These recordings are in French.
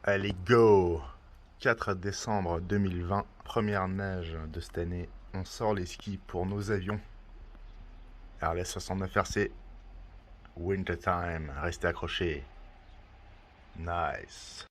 Allez, go! 4 décembre 2020, première neige de cette année. On sort les skis pour nos avions. RLS 69 RC, Winter Time, restez accrochés. Nice.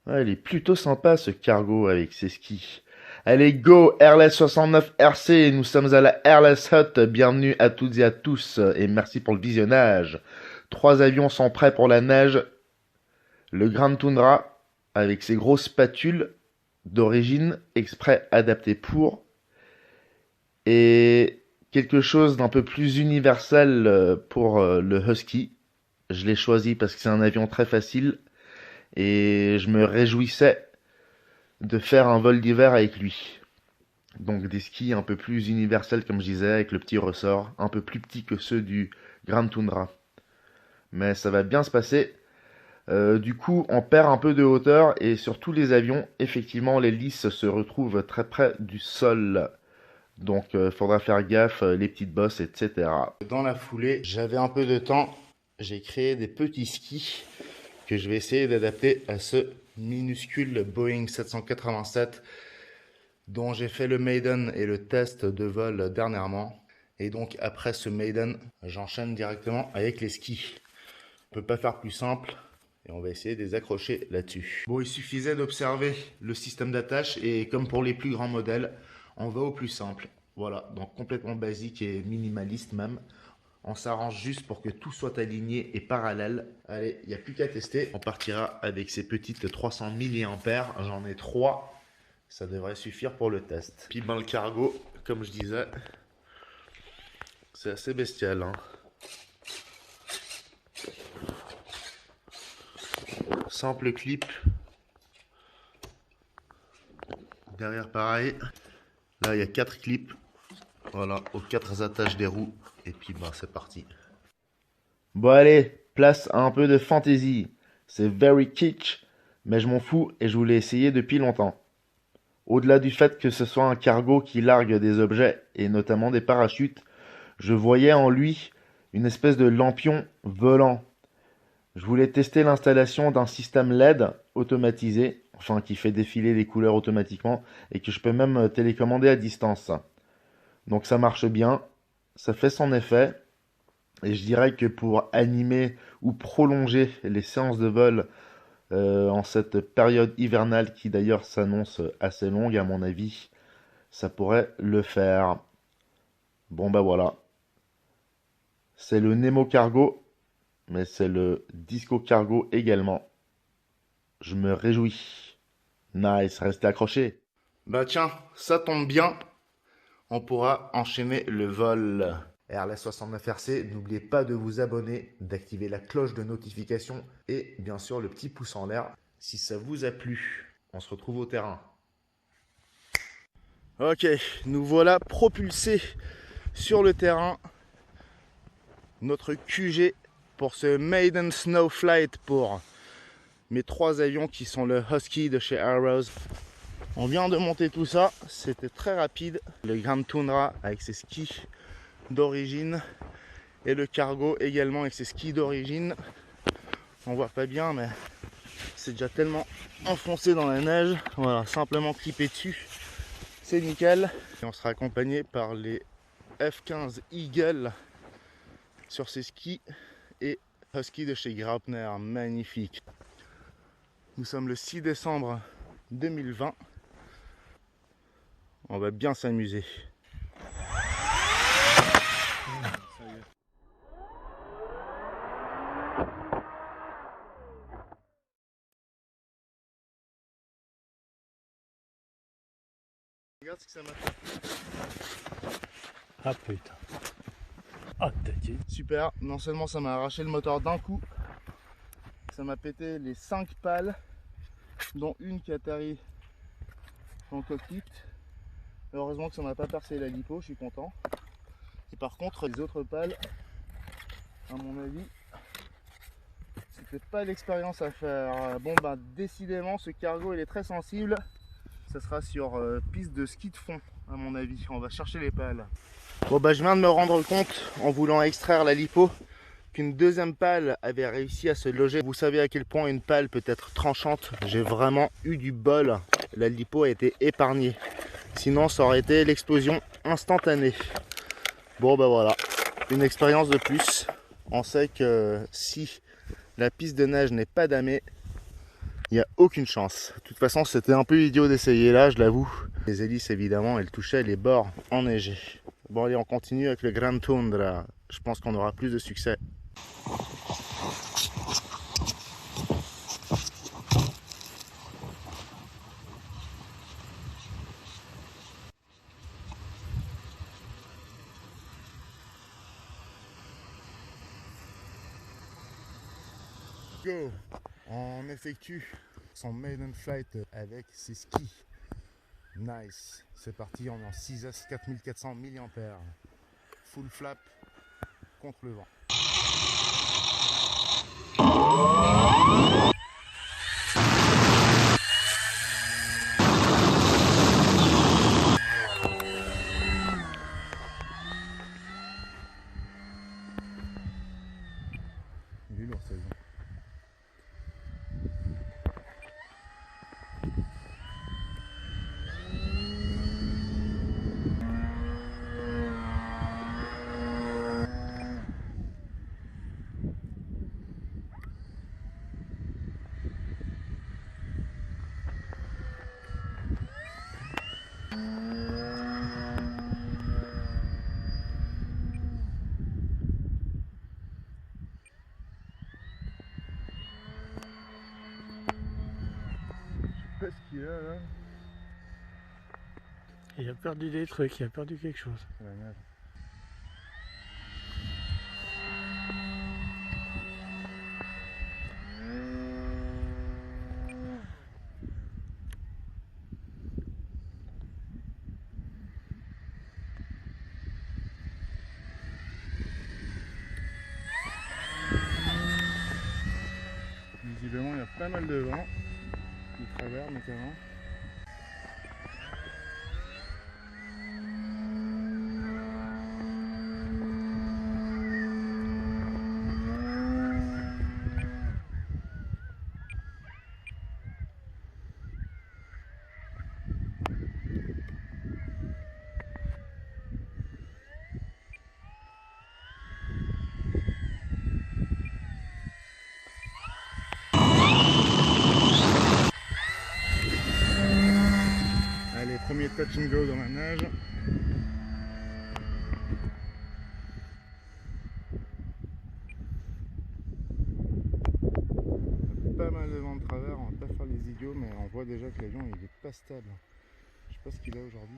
Ouais, il est plutôt sympa ce cargo avec ses skis. Allez, go RLS 69 RC, nous sommes à la RLS Hut, bienvenue à toutes et à tous, et merci pour le visionnage. 3 avions sont prêts pour la neige. Le Grand Tundra, avec ses grosses spatules d'origine, exprès adaptées pour. Et quelque chose d'un peu plus universel pour le Husky. Je l'ai choisi parce que c'est un avion très facile, et je me réjouissais de faire un vol d'hiver avec lui. Donc des skis un peu plus universels comme je disais, avec le petit ressort, un peu plus petit que ceux du Grand Tundra. Mais ça va bien se passer. Du coup, on perd un peu de hauteur et sur tous les avions, effectivement, les lisses se retrouvent très près du sol. Donc faudra faire gaffe, les petites bosses, etc. Dans la foulée, j'avais un peu de temps. J'ai créé des petits skis que je vais essayer d'adapter à ce minuscule Boeing 787 dont j'ai fait le maiden et le test de vol dernièrement. Et donc après ce maiden, j'enchaîne directement avec les skis. On peut pas faire plus simple et on va essayer de les accrocher là-dessus. Bon, il suffisait d'observer le système d'attache et comme pour les plus grands modèles, on va au plus simple. Voilà, donc complètement basique et minimaliste même. On s'arrange juste pour que tout soit aligné et parallèle. Allez, il n'y a plus qu'à tester. On partira avec ces petites 300 mAh. J'en ai 3. Ça devrait suffire pour le test. Puis ben, le cargo, comme je disais, c'est assez bestial, hein. Simple clip. Derrière pareil. Là il y a 4 clips. Voilà, aux 4 attaches des roues. Et puis bah c'est parti. Bon allez, place à un peu de fantaisie. C'est very kitsch, mais je m'en fous et je voulais essayer depuis longtemps. Au-delà du fait que ce soit un cargo qui largue des objets, et notamment des parachutes, je voyais en lui une espèce de lampion volant. Je voulais tester l'installation d'un système LED automatisé, enfin qui fait défiler les couleurs automatiquement, et que je peux même télécommander à distance. Donc ça marche bien, ça fait son effet, et je dirais que pour animer ou prolonger les séances de vol en cette période hivernale qui d'ailleurs s'annonce assez longue à mon avis, ça pourrait le faire. Bon bah voilà. C'est le Nemo Cargo, mais c'est le Disco Cargo également. Je me réjouis. Nice, restez accrochés. Bah tiens, ça tombe bien. On pourra enchaîner le vol. RLS 69 RC, n'oubliez pas de vous abonner, d'activer la cloche de notification et bien sûr le petit pouce en l'air si ça vous a plu. On se retrouve au terrain. Ok, nous voilà propulsés sur le terrain. Notre QG pour ce Maiden Snow Flight pour mes 3 avions qui sont le Husky de chez Arrows. On vient de monter tout ça, c'était très rapide. Le Grand Tundra avec ses skis d'origine et le cargo également avec ses skis d'origine. On voit pas bien mais c'est déjà tellement enfoncé dans la neige. Voilà, simplement clipper dessus, c'est nickel. Et on sera accompagné par les F15 Eagle sur ses skis et Husky de chez Graupner, magnifique. Nous sommes le 6 décembre 2020. On va bien s'amuser. Regarde ce que ça m'a fait. Ah putain. Ah t'as dit. Super, non seulement ça m'a arraché le moteur d'un coup, ça m'a pété les 5 pales, dont une qui atterrit dans le cockpit. Heureusement que ça m'a pas percé la lipo, je suis content. Et par contre, les autres pales, à mon avis, c'était pas l'expérience à faire. Bon bah décidément ce cargo il est très sensible. Ça sera sur piste de ski de fond à mon avis. On va chercher les pales. Bon bah je viens de me rendre compte en voulant extraire la lipo qu'une deuxième pale avait réussi à se loger. Vous savez à quel point une pale peut être tranchante. J'ai vraiment eu du bol. La lipo a été épargnée. Sinon, ça aurait été l'explosion instantanée. Bon, ben voilà. Une expérience de plus. On sait que si la piste de neige n'est pas damée, il n'y a aucune chance. De toute façon, c'était un peu idiot d'essayer là, je l'avoue. Les hélices, évidemment, elles touchaient les bords enneigés. Bon, allez, on continue avec le Gran Tundra. Je pense qu'on aura plus de succès. Go! On effectue son maiden flight avec ses skis. Nice. C'est parti, on est en 6S 4400 mAh. Full flap contre le vent. Il est lourd, ça. Je sais pas ce qu'il a là. Il a perdu des trucs, il a perdu quelque chose. La neige. Visiblement, il y a pas mal de vent, de travers notamment. Allez, premier touch and go dans la neige. Pas mal de vent de travers, on va pas faire les idiots, mais on voit déjà que l'avion il est pas stable. Je sais pas ce qu'il a aujourd'hui.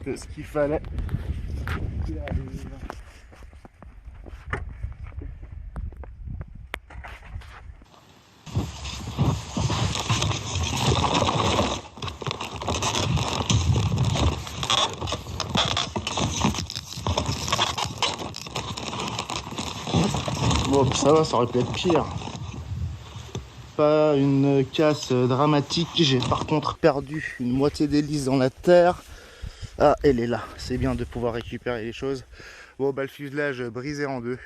C'était ce qu'il fallait. Bon, ça va, ça aurait pu être pire. Pas une casse dramatique. J'ai par contre perdu une moitié d'hélice dans la terre. Ah, elle est là. C'est bien de pouvoir récupérer les choses. Bon, bah le fuselage brisé en deux.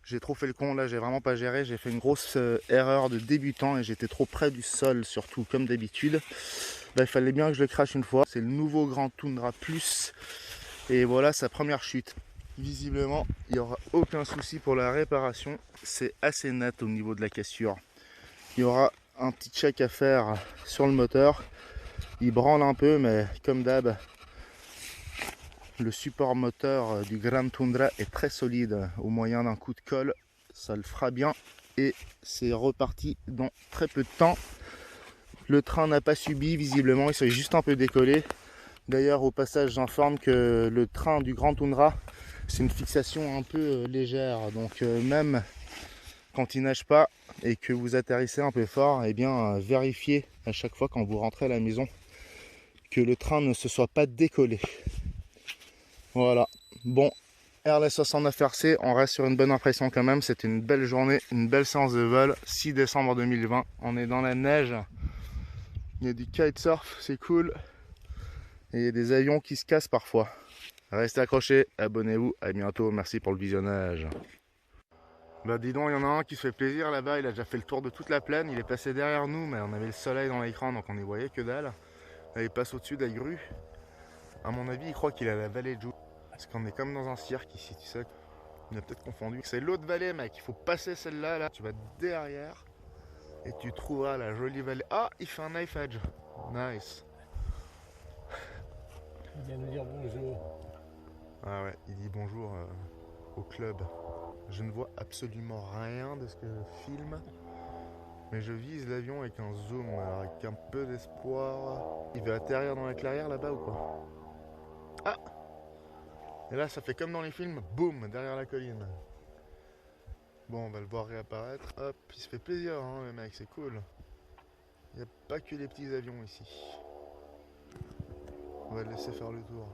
J'ai trop fait le con, là j'ai vraiment pas géré. J'ai fait une grosse erreur de débutant et j'étais trop près du sol, surtout comme d'habitude. Bah, il fallait bien que je le crache une fois. C'est le nouveau Grand Tundra Plus. Et voilà sa première chute. Visiblement, il n'y aura aucun souci pour la réparation. C'est assez net au niveau de la cassure. Il y aura un petit check à faire sur le moteur. Il branle un peu, mais comme d'hab, le support moteur du Grand Tundra est très solide. Au moyen d'un coup de colle, ça le fera bien. Et c'est reparti dans très peu de temps. Le train n'a pas subi, visiblement, il s'est juste un peu décollé. D'ailleurs, au passage, j'informe que le train du Grand Tundra, c'est une fixation un peu légère. Donc même quand il nage pas et que vous atterrissez un peu fort, eh bien vérifiez à chaque fois quand vous rentrez à la maison que le train ne se soit pas décollé. Voilà. Bon, RL69RC, on reste sur une bonne impression quand même. C'était une belle journée, une belle séance de vol. 6 décembre 2020, on est dans la neige. Il y a du kitesurf, c'est cool. Et il y a des avions qui se cassent parfois. Restez accrochés, abonnez-vous, à bientôt, merci pour le visionnage. Bah dis donc, il y en a un qui se fait plaisir là-bas, il a déjà fait le tour de toute la plaine, il est passé derrière nous, mais on avait le soleil dans l'écran, donc on n'y voyait que dalle. Là, il passe au-dessus de la grue. À mon avis, il croit qu'il est à la vallée de Joux. Parce qu'on est comme dans un cirque ici, tu sais. On a peut-être confondu. C'est l'autre vallée, mec, il faut passer celle-là, là. Tu vas derrière, et tu trouveras la jolie vallée. Ah, il fait un knife edge. Nice. Il vient nous dire bonjour. Ah ouais, il dit bonjour au club. Je ne vois absolument rien de ce que je filme. Mais je vise l'avion avec un zoom, alors avec un peu d'espoir. Il veut atterrir dans la clairière là-bas ou quoi? Ah! Et là ça fait comme dans les films, boum, derrière la colline. Bon, on va le voir réapparaître. Hop, il se fait plaisir hein le mec, c'est cool. Il n'y a pas que les petits avions ici. On va le laisser faire le tour.